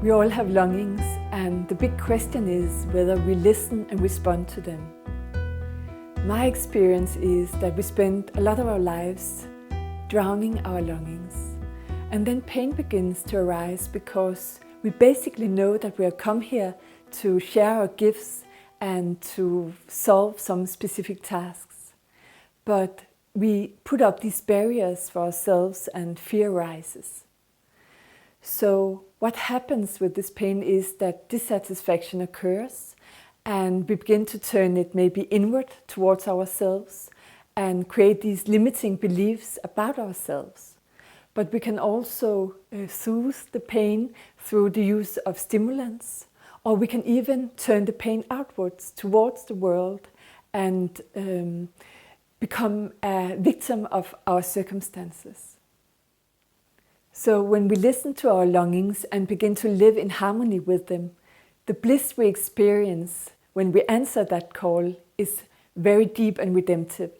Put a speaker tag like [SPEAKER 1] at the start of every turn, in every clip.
[SPEAKER 1] We all have longings, and the big question is whether we listen and respond to them. My experience is that we spend a lot of our lives drowning our longings, and then pain begins to arise because we basically know that we have come here to share our gifts and to solve some specific tasks. But we put up these barriers for ourselves and fear rises. So what happens with this pain is that dissatisfaction occurs, and we begin to turn it maybe inward towards ourselves and create these limiting beliefs about ourselves. But we can also soothe the pain through the use of stimulants, or we can even turn the pain outwards towards the world and become a victim of our circumstances. So when we listen to our longings and begin to live in harmony with them, the bliss we experience when we answer that call is very deep and redemptive.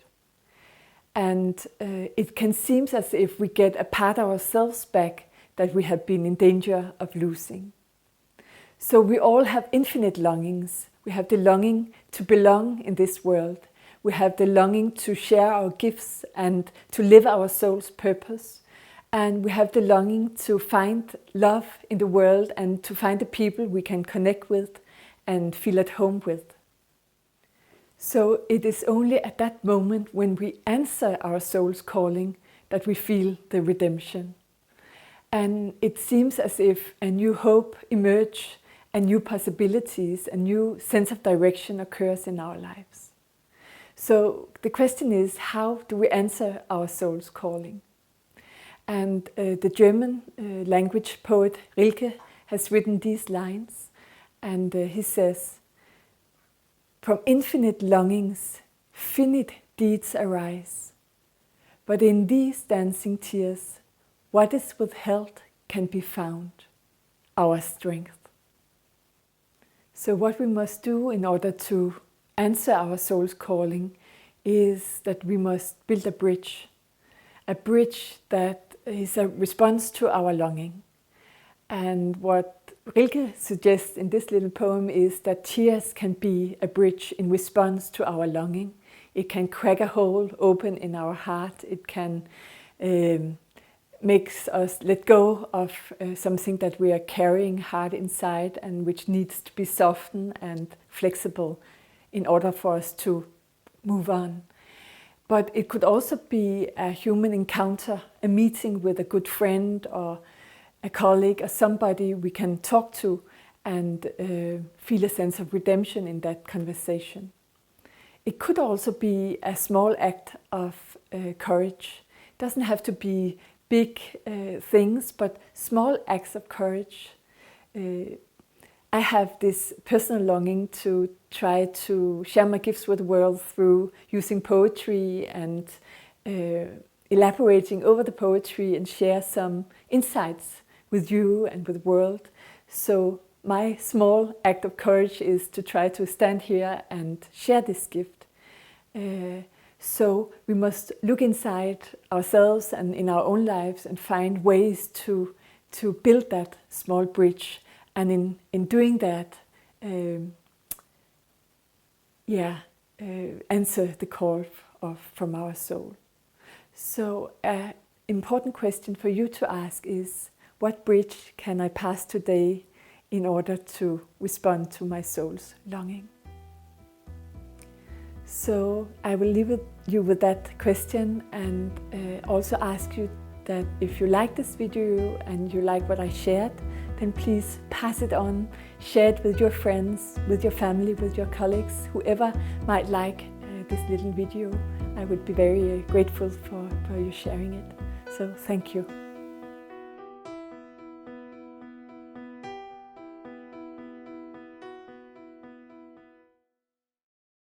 [SPEAKER 1] And it can seem as if we get a part of ourselves back that we have been in danger of losing. So we all have infinite longings. We have the longing to belong in this world. We have the longing to share our gifts and to live our soul's purpose. And we have the longing to find love in the world and to find the people we can connect with and feel at home with. So it is only at that moment when we answer our soul's calling that we feel the redemption. And it seems as if a new hope emerges and new possibilities, a new sense of direction occurs in our lives. So the question is, how do we answer our soul's calling? And the German language poet Rilke has written these lines, and he says, "From infinite longings, finite deeds arise, but in these dancing tears, what is withheld can be found, our strength." So what we must do in order to answer our soul's calling is that we must build a bridge that is a response to our longing. And what Rilke suggests in this little poem is that tears can be a bridge in response to our longing. It can crack a hole open in our heart. It can make us let go of something that we are carrying hard inside and which needs to be softened and flexible in order for us to move on. But it could also be a human encounter, a meeting with a good friend or a colleague or somebody we can talk to and feel a sense of redemption in that conversation. It could also be a small act of courage. It doesn't have to be big things, but small acts of courage. I have this personal longing to try to share my gifts with the world through using poetry and elaborating over the poetry and share some insights with you and with the world. So my small act of courage is to try to stand here and share this gift. So we must look inside ourselves and in our own lives and find ways to build that small bridge. And in doing that, answer the call from our soul. So an important question for you to ask is, what bridge can I pass today in order to respond to my soul's longing? So I will leave you with that question and also ask you that if you like this video and you like what I shared, then please pass it on, share it with your friends, with your family, with your colleagues, whoever might like this little video. I would be very grateful for you sharing it. So thank you.